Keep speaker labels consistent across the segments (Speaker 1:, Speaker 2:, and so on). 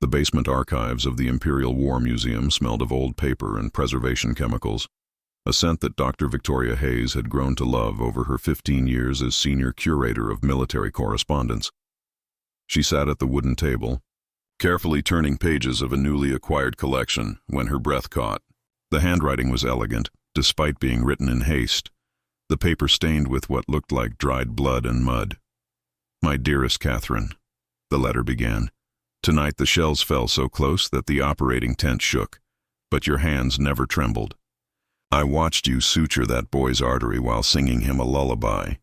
Speaker 1: The basement archives of the Imperial War Museum smelled of old paper and preservation chemicals, a scent that Dr. Victoria Hayes had grown to love over her 15 years as senior curator of military correspondence. She sat at the wooden table, carefully turning pages of a newly acquired collection, when her breath caught. The handwriting was elegant, despite being written in haste, the paper stained with what looked like dried blood and mud. "My dearest Catherine," the letter began, "tonight the shells fell so close that the operating tent shook, but your hands never trembled. I watched you suture that boy's artery while singing him a lullaby,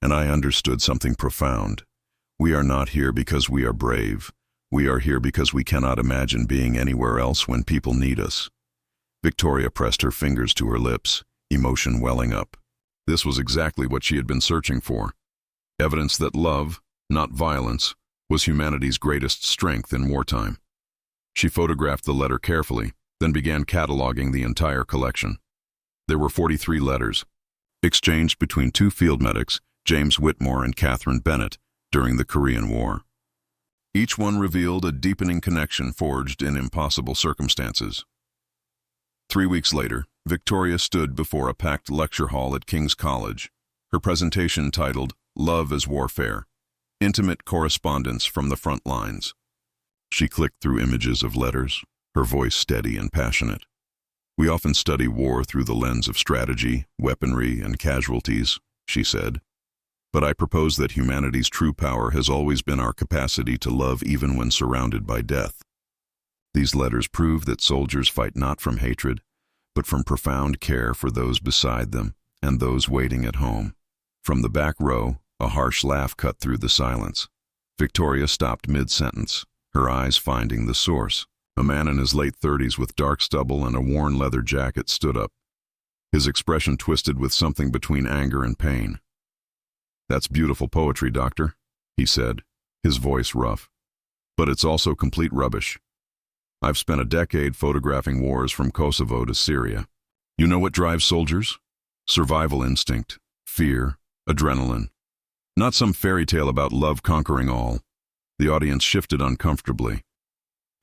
Speaker 1: and I understood something profound. We are not here because we are brave. We are here because we cannot imagine being anywhere else when people need us." Victoria pressed her fingers to her lips, emotion welling up. This was exactly what she had been searching for. Evidence that love, not violence, was humanity's greatest strength in wartime. She photographed the letter carefully, then began cataloging the entire collection. There were 43 letters, exchanged between two field medics, James Whitmore and Catherine Bennett, during the Korean War. Each one revealed a deepening connection forged in impossible circumstances. 3 weeks later, Victoria stood before a packed lecture hall at King's College, her presentation titled "Love as Warfare: Intimate Correspondence from the Front Lines." She clicked through images of letters, her voice steady and passionate. "We often study war through the lens of strategy, weaponry, and casualties," she said. "But I propose that humanity's true power has always been our capacity to love even when surrounded by death. These letters prove that soldiers fight not from hatred, but from profound care for those beside them and those waiting at home." From the back row, a harsh laugh cut through the silence. Victoria stopped mid-sentence, her eyes finding the source. A man in his late 30s with dark stubble and a worn leather jacket stood up. His expression twisted with something between anger and pain. "That's beautiful poetry, Doctor," he said, his voice rough. "But it's also complete rubbish. I've spent a decade photographing wars from Kosovo to Syria. You know what drives soldiers? Survival instinct, fear, adrenaline. Not some fairy tale about love conquering all." The audience shifted uncomfortably.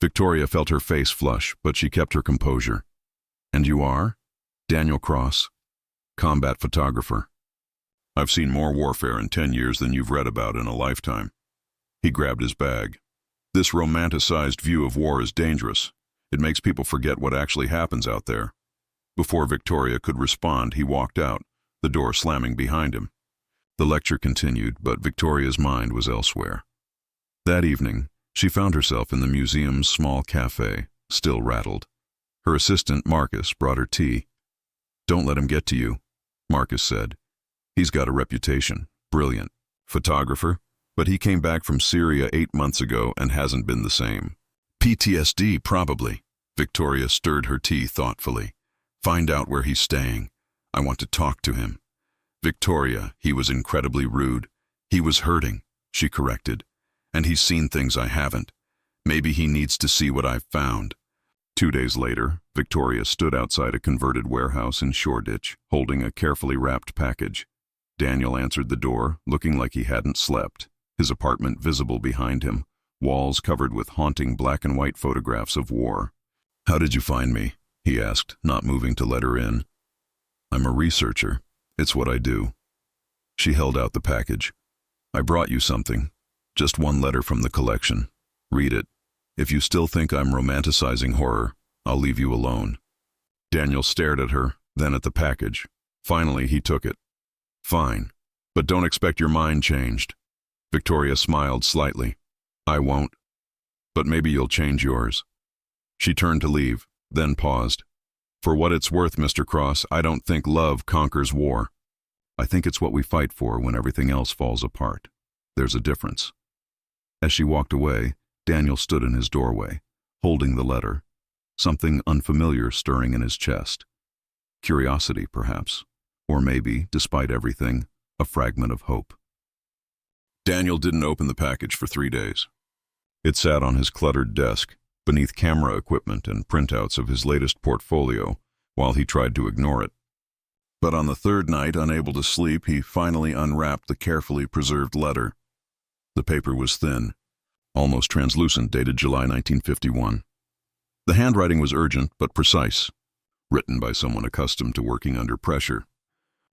Speaker 1: Victoria felt her face flush, but she kept her composure. "And you are?" "Daniel Cross, combat photographer. I've seen more warfare in 10 years than you've read about in a lifetime." He grabbed his bag. "This romanticized view of war is dangerous. It makes people forget what actually happens out there." Before Victoria could respond, he walked out, the door slamming behind him. The lecture continued, but Victoria's mind was elsewhere. That evening, she found herself in the museum's small cafe, still rattled. Her assistant, Marcus, brought her tea. "Don't let him get to you," Marcus said. "He's got a reputation. Brilliant. Photographer. But he came back from Syria 8 months ago and hasn't been the same. PTSD, probably." Victoria stirred her tea thoughtfully. "Find out where he's staying. I want to talk to him." "Victoria, he was incredibly rude. He was hurting," she corrected. "And he's seen things I haven't. Maybe he needs to see what I've found." 2 days later, Victoria stood outside a converted warehouse in Shoreditch, holding a carefully wrapped package. Daniel answered the door, looking like he hadn't slept, his apartment visible behind him, walls covered with haunting black and white photographs of war. "How did you find me?" he asked, not moving to let her in. "I'm a researcher. It's what I do." She held out the package. "I brought you something. Just one letter from the collection. Read it. If you still think I'm romanticizing horror, I'll leave you alone." Daniel stared at her, then at the package. Finally, he took it. "Fine, but don't expect your mind changed." Victoria smiled slightly. "I won't. But maybe you'll change yours." She turned to leave, then paused. "For what it's worth, Mr. Cross, I don't think love conquers war. I think it's what we fight for when everything else falls apart. There's a difference." As she walked away, Daniel stood in his doorway, holding the letter, something unfamiliar stirring in his chest. Curiosity, perhaps, or maybe, despite everything, a fragment of hope. Daniel didn't open the package for 3 days. It sat on his cluttered desk, beneath camera equipment and printouts of his latest portfolio, while he tried to ignore it. But on the third night, unable to sleep, he finally unwrapped the carefully preserved letter. The paper was thin, almost translucent, dated July 1951. The handwriting was urgent but precise, written by someone accustomed to working under pressure.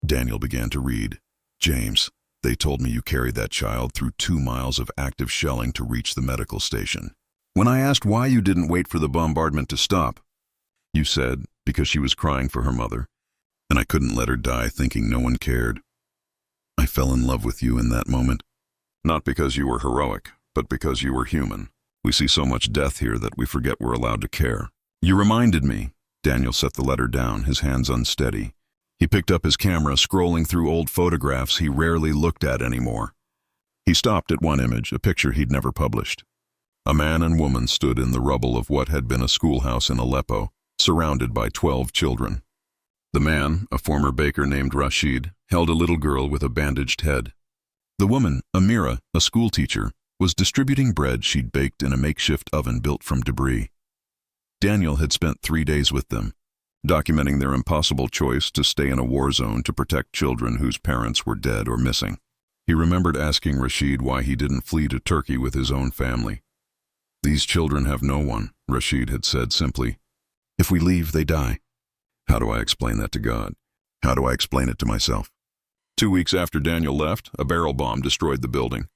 Speaker 1: Daniel began to read. James, they told me you carried that child through 2 miles of active shelling to reach the medical station. When I asked why you didn't wait for the bombardment to stop, you said because she was crying for her mother, and I couldn't let her die thinking no one cared. I fell in love with you in that moment. Not because you were heroic, but because you were human. We see so much death here that we forget we're allowed to care. You reminded me. Daniel set the letter down, his hands unsteady. He picked up his camera, scrolling through old photographs he rarely looked at anymore. He stopped at one image, a picture he'd never published. A man and woman stood in the rubble of what had been a schoolhouse in Aleppo, surrounded by 12 children. The man, a former baker named Rashid, held a little girl with a bandaged head. The woman, Amira, a schoolteacher, was distributing bread she'd baked in a makeshift oven built from debris. Daniel had spent 3 days with them, documenting their impossible choice to stay in a war zone to protect children whose parents were dead or missing. He remembered asking Rashid why he didn't flee to Turkey with his own family. These children have no one, Rashid had said simply. If we leave, they die. How do I explain that to God? How do I explain it to myself? 2 weeks after Daniel left, a barrel bomb destroyed the building.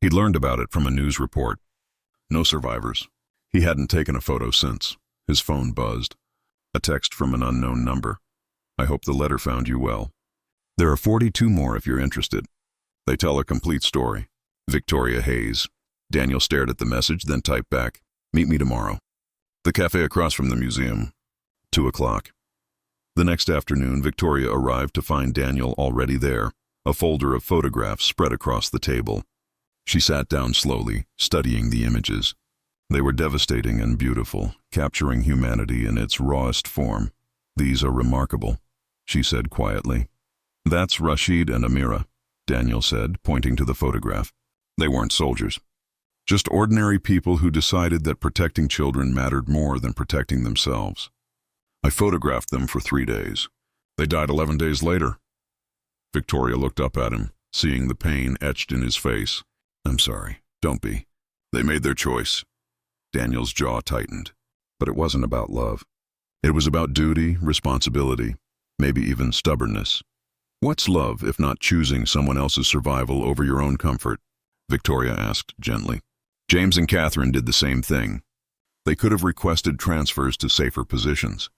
Speaker 1: He'd learned about it from a news report. No survivors. He hadn't taken a photo since. His phone buzzed. A text from an unknown number. I hope the letter found you well. There are 42 more if you're interested. They tell a complete story. Victoria Hayes. Daniel stared at the message, then typed back, meet me tomorrow. The cafe across from the museum. 2 o'clock. The next afternoon, Victoria arrived to find Daniel already there, a folder of photographs spread across the table. She sat down slowly, studying the images. They were devastating and beautiful, capturing humanity in its rawest form. These are remarkable, she said quietly. That's Rashid and Amira, Daniel said, pointing to the photograph. They weren't soldiers. Just ordinary people who decided that protecting children mattered more than protecting themselves. I photographed them for 3 days. They died 11 days later. Victoria looked up at him, seeing the pain etched in his face. I'm sorry, don't be. They made their choice. Daniel's jaw tightened. But it wasn't about love. It was about duty, responsibility, maybe even stubbornness. What's love if not choosing someone else's survival over your own comfort? Victoria asked gently. James and Catherine did the same thing. They could have requested transfers to safer positions.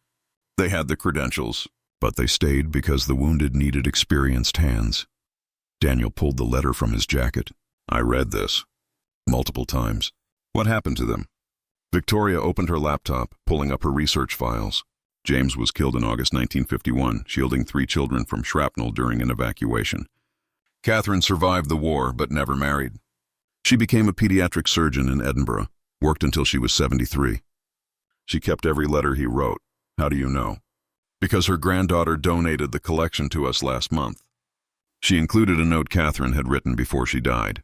Speaker 1: They had the credentials, but they stayed because the wounded needed experienced hands. Daniel pulled the letter from his jacket. I read this. Multiple times. What happened to them? Victoria opened her laptop, pulling up her research files. James was killed in August 1951, shielding 3 children from shrapnel during an evacuation. Catherine survived the war, but never married. She became a pediatric surgeon in Edinburgh, worked until she was 73. She kept every letter he wrote. How do you know? Because her granddaughter donated the collection to us last month. She included a note Catherine had written before she died.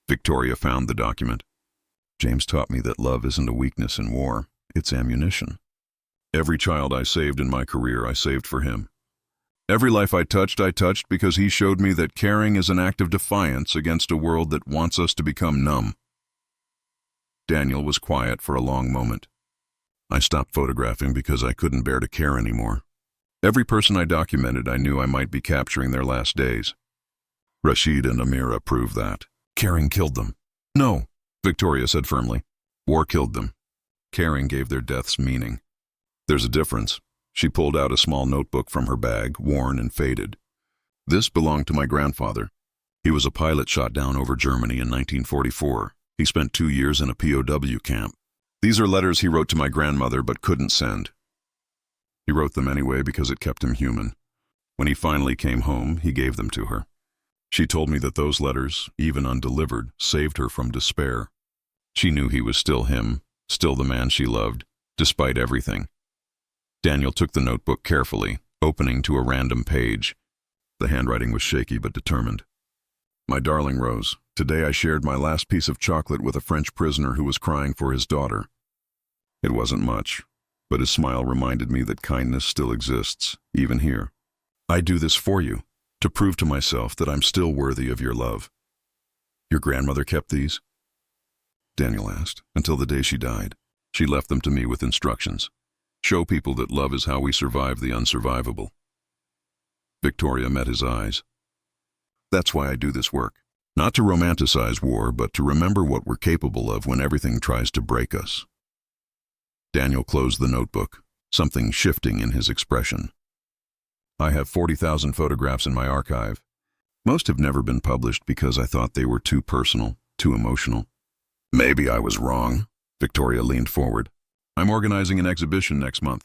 Speaker 1: Victoria found the document. James taught me that love isn't a weakness in war, it's ammunition. Every child I saved in my career, I saved for him. Every life I touched because he showed me that caring is an act of defiance against a world that wants us to become numb. Daniel was quiet for a long moment. I stopped photographing because I couldn't bear to care anymore. Every person I documented, I knew I might be capturing their last days. Rashid and Amira proved that. Caring killed them. No, Victoria said firmly. War killed them. Caring gave their deaths meaning. There's a difference. She pulled out a small notebook from her bag, worn and faded. This belonged to my grandfather. He was a pilot shot down over Germany in 1944. He spent 2 years in a POW camp. These are letters he wrote to my grandmother but couldn't send. He wrote them anyway because it kept him human. When he finally came home, he gave them to her. She told me that those letters, even undelivered, saved her from despair. She knew he was still him, still the man she loved, despite everything. Daniel took the notebook carefully, opening to a random page. The handwriting was shaky but determined. My darling Rose, today I shared my last piece of chocolate with a French prisoner who was crying for his daughter. It wasn't much, but his smile reminded me that kindness still exists, even here. I do this for you, to prove to myself that I'm still worthy of your love. Your grandmother kept these? Daniel asked. Until the day she died. She left them to me with instructions. Show people that love is how we survive the unsurvivable. Victoria met his eyes. That's why I do this work. Not to romanticize war, but to remember what we're capable of when everything tries to break us. Daniel closed the notebook, something shifting in his expression. I have 40,000 photographs in my archive. Most have never been published because I thought they were too personal, too emotional. Maybe I was wrong. Victoria leaned forward. I'm organizing an exhibition next month.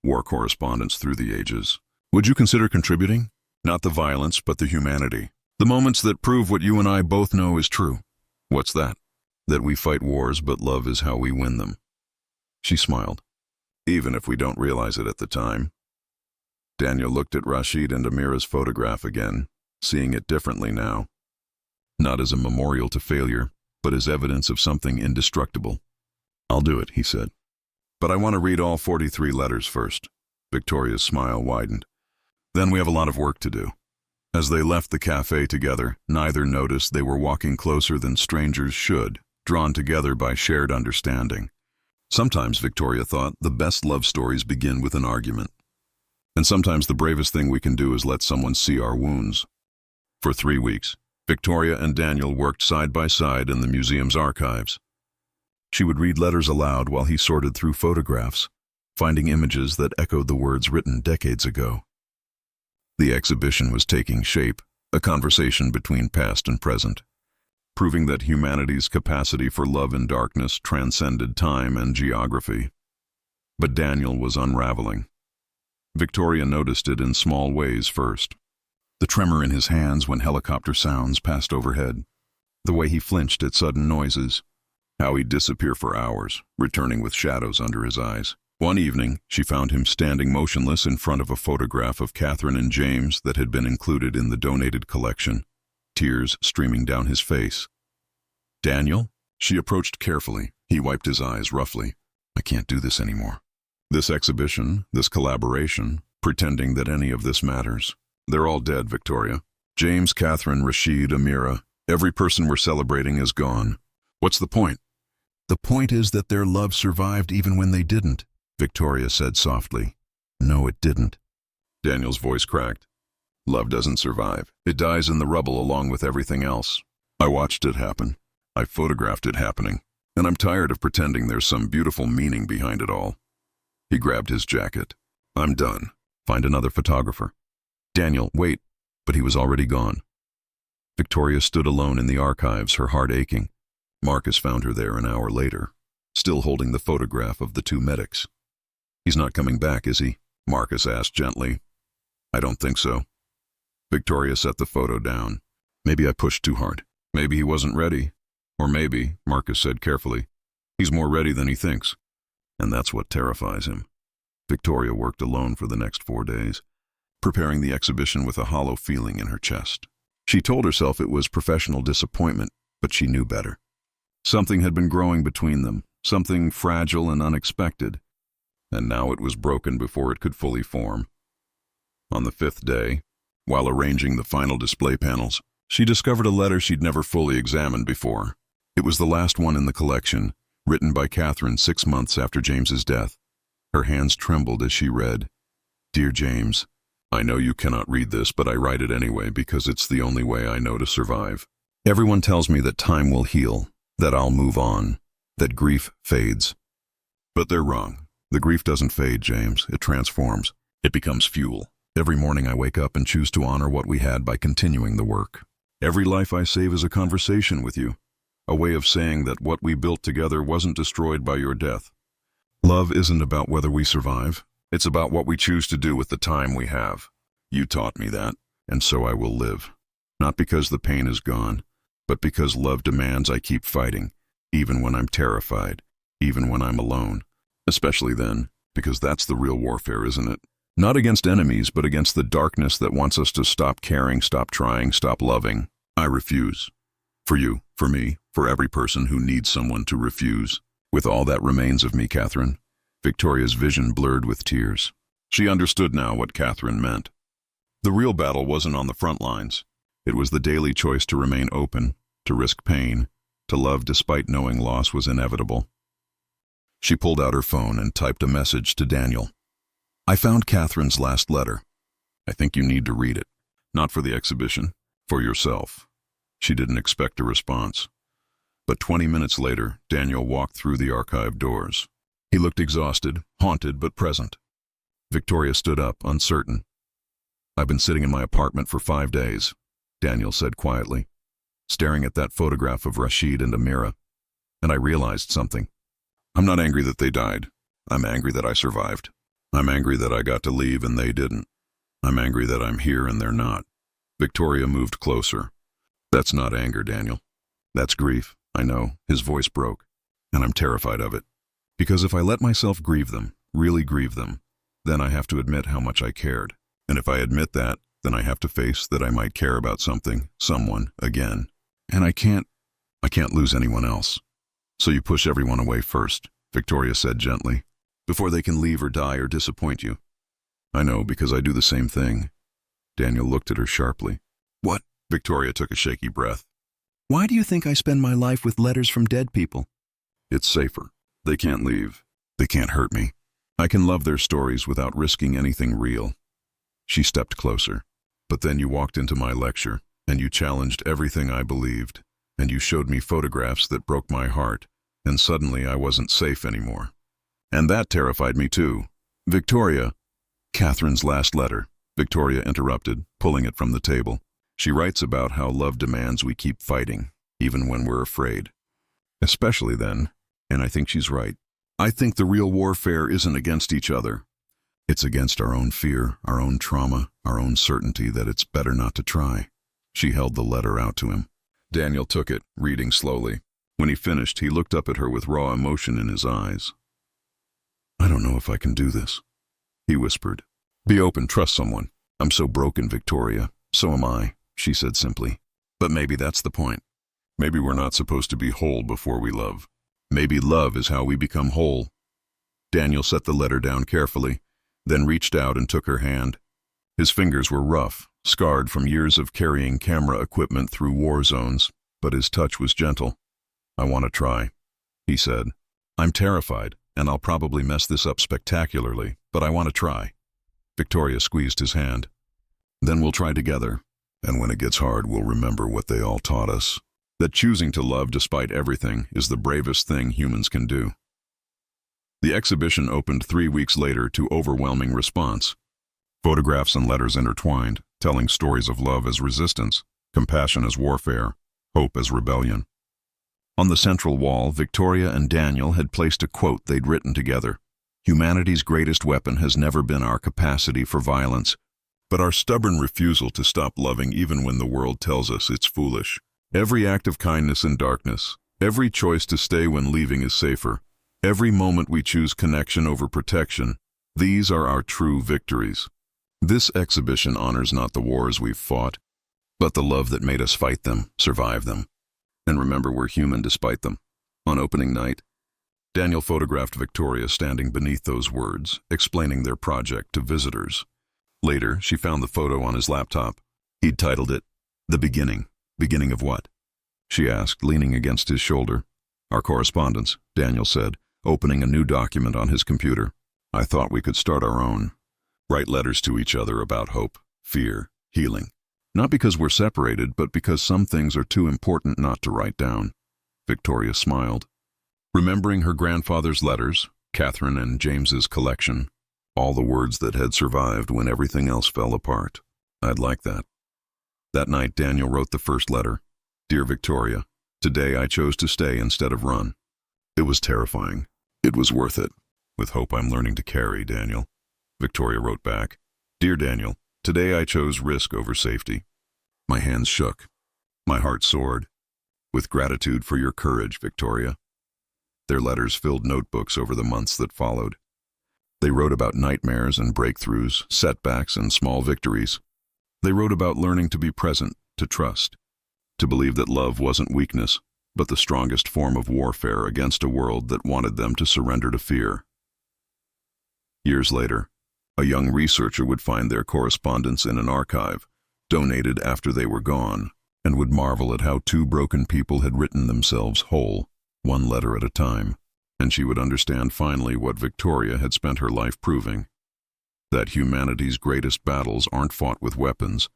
Speaker 1: War correspondence through the ages. Would you consider contributing? Not the violence, but the humanity. The moments that prove what you and I both know is true. What's that? That we fight wars, but love is how we win them. She smiled. Even if we don't realize it at the time. Daniel looked at Rashid and Amira's photograph again, seeing it differently now. Not as a memorial to failure, but as evidence of something indestructible. I'll do it, he said. But I want to read all 43 letters first. Victoria's smile widened. Then we have a lot of work to do. As they left the cafe together, neither noticed they were walking closer than strangers should, drawn together by shared understanding. Sometimes, Victoria thought, the best love stories begin with an argument. And sometimes the bravest thing we can do is let someone see our wounds. For 3 weeks, Victoria and Daniel worked side by side in the museum's archives. She would read letters aloud while he sorted through photographs, finding images that echoed the words written decades ago. The exhibition was taking shape, a conversation between past and present, proving that humanity's capacity for love in darkness transcended time and geography. But Daniel was unraveling. Victoria noticed it in small ways first. The tremor in his hands when helicopter sounds passed overhead, the way he flinched at sudden noises, how he'd disappear for hours, returning with shadows under his eyes. One evening, she found him standing motionless in front of a photograph of Catherine and James that had been included in the donated collection, tears streaming down his face. Daniel? She approached carefully. He wiped his eyes roughly. I can't do this anymore. This exhibition, this collaboration, pretending that any of this matters. They're all dead, Victoria. James, Catherine, Rashid, Amira, every person we're celebrating is gone. What's the point? The point is that their love survived even when they didn't, Victoria said softly. No, it didn't. Daniel's voice cracked. Love doesn't survive. It dies in the rubble along with everything else. I watched it happen. I photographed it happening. And I'm tired of pretending there's some beautiful meaning behind it all. He grabbed his jacket. I'm done. Find another photographer. Daniel, wait. But he was already gone. Victoria stood alone in the archives, her heart aching. Marcus found her there an hour later, still holding the photograph of the 2 medics. He's not coming back, is he? Marcus asked gently. I don't think so. Victoria set the photo down. Maybe I pushed too hard. Maybe he wasn't ready. Or maybe, Marcus said carefully, he's more ready than he thinks. And that's what terrifies him. Victoria worked alone for the next 4 days, preparing the exhibition with a hollow feeling in her chest. She told herself it was professional disappointment, but she knew better. Something had been growing between them, something fragile and unexpected, and now it was broken before it could fully form. On the 5th day, while arranging the final display panels, she discovered a letter she'd never fully examined before. It was the last one in the collection, written by Catherine 6 months after James's death. Her hands trembled as she read, Dear James, I know you cannot read this, but I write it anyway because it's the only way I know to survive. Everyone tells me that time will heal, that I'll move on, that grief fades. But they're wrong. The grief doesn't fade, James. It transforms. It becomes fuel. Every morning I wake up and choose to honor what we had by continuing the work. Every life I save is a conversation with you, a way of saying that what we built together wasn't destroyed by your death. Love isn't about whether we survive. It's about what we choose to do with the time we have. You taught me that, and so I will live. Not because the pain is gone, but because love demands I keep fighting, even when I'm terrified, even when I'm alone. Especially then, because that's the real warfare, isn't it? Not against enemies, but against the darkness that wants us to stop caring, stop trying, stop loving. I refuse. For you, for me, for every person who needs someone to refuse. With all that remains of me, Catherine. Victoria's vision blurred with tears. She understood now what Catherine meant. The real battle wasn't on the front lines. It was the daily choice to remain open, to risk pain, to love despite knowing loss was inevitable. She pulled out her phone and typed a message to Daniel. I found Catherine's last letter. I think you need to read it. Not for the exhibition, for yourself. She didn't expect a response. But 20 minutes later, Daniel walked through the archive doors. He looked exhausted, haunted, but present. Victoria stood up, uncertain. I've been sitting in my apartment for 5 days, Daniel said quietly, staring at that photograph of Rashid and Amira, and I realized something. I'm not angry that they died. I'm angry that I survived. I'm angry that I got to leave and they didn't. I'm angry that I'm here and they're not. Victoria moved closer. That's not anger, Daniel. That's grief, I know. His voice broke, and I'm terrified of it. Because if I let myself grieve them, really grieve them, then I have to admit how much I cared. And if I admit that, then I have to face that I might care about something, someone, again. And I can't lose anyone else. So you push everyone away first, Victoria said gently, before they can leave or die or disappoint you. I know, because I do the same thing. Daniel looked at her sharply. What? Victoria took a shaky breath. Why do you think I spend my life with letters from dead people? It's safer. They can't leave. They can't hurt me. I can love their stories without risking anything real. She stepped closer. But then you walked into my lecture, and you challenged everything I believed, and you showed me photographs that broke my heart, and suddenly I wasn't safe anymore. And that terrified me too. Victoria. Catherine's last letter, Victoria interrupted, pulling it from the table. She writes about how love demands we keep fighting, even when we're afraid. Especially then, and I think she's right. I think the real warfare isn't against each other. It's against our own fear, our own trauma, our own certainty that it's better not to try. She held the letter out to him. Daniel took it, reading slowly. When he finished, he looked up at her with raw emotion in his eyes. I don't know if I can do this, he whispered. Be open, trust someone. I'm so broken, Victoria. So am I, she said simply. But maybe that's the point. Maybe we're not supposed to be whole before we love. Maybe love is how we become whole. Daniel set the letter down carefully, then reached out and took her hand. His fingers were rough, scarred from years of carrying camera equipment through war zones, but his touch was gentle. I want to try, he said. I'm terrified, and I'll probably mess this up spectacularly, but I want to try. Victoria squeezed his hand. Then we'll try together, and when it gets hard, we'll remember what they all taught us. That choosing to love despite everything is the bravest thing humans can do. The exhibition opened 3 weeks later to overwhelming response. Photographs and letters intertwined, telling stories of love as resistance, compassion as warfare, hope as rebellion. On the central wall, Victoria and Daniel had placed a quote they'd written together. Humanity's greatest weapon has never been our capacity for violence, but our stubborn refusal to stop loving even when the world tells us it's foolish. Every act of kindness in darkness, every choice to stay when leaving is safer, every moment we choose connection over protection, these are our true victories. This exhibition honors not the wars we've fought, but the love that made us fight them, survive them. And remember, we're human despite them. On opening night, Daniel photographed Victoria standing beneath those words, explaining their project to visitors. Later, she found the photo on his laptop. He'd titled it, The Beginning. Beginning of what? She asked, leaning against his shoulder. Our correspondence, Daniel said, opening a new document on his computer. I thought we could start our own. Write letters to each other about hope, fear, healing. Not because we're separated, but because some things are too important not to write down. Victoria smiled. Remembering her grandfather's letters, Catherine and James's collection, all the words that had survived when everything else fell apart. I'd like that. That night, Daniel wrote the first letter. Dear Victoria, today I chose to stay instead of run. It was terrifying. It was worth it. With hope I'm learning to carry, Daniel. Victoria wrote back. Dear Daniel, today I chose risk over safety. My hands shook. My heart soared. With gratitude for your courage, Victoria. Their letters filled notebooks over the months that followed. They wrote about nightmares and breakthroughs, setbacks and small victories. They wrote about learning to be present, to trust, to believe that love wasn't weakness, but the strongest form of warfare against a world that wanted them to surrender to fear. Years later, a young researcher would find their correspondence in an archive, donated after they were gone. and would marvel at how two broken people had written themselves whole, one letter at a time. And she would understand finally what Victoria had spent her life proving, that humanity's greatest battles aren't fought with weapons,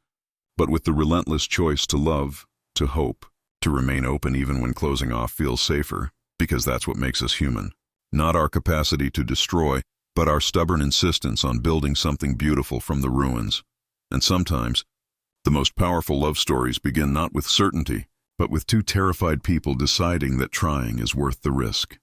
Speaker 1: but with the relentless choice to love, to hope, to remain open even when closing off feels safer, because that's what makes us human. Not our capacity to destroy, but our stubborn insistence on building something beautiful from the ruins. And sometimes, the most powerful love stories begin not with certainty, but with two terrified people deciding that trying is worth the risk.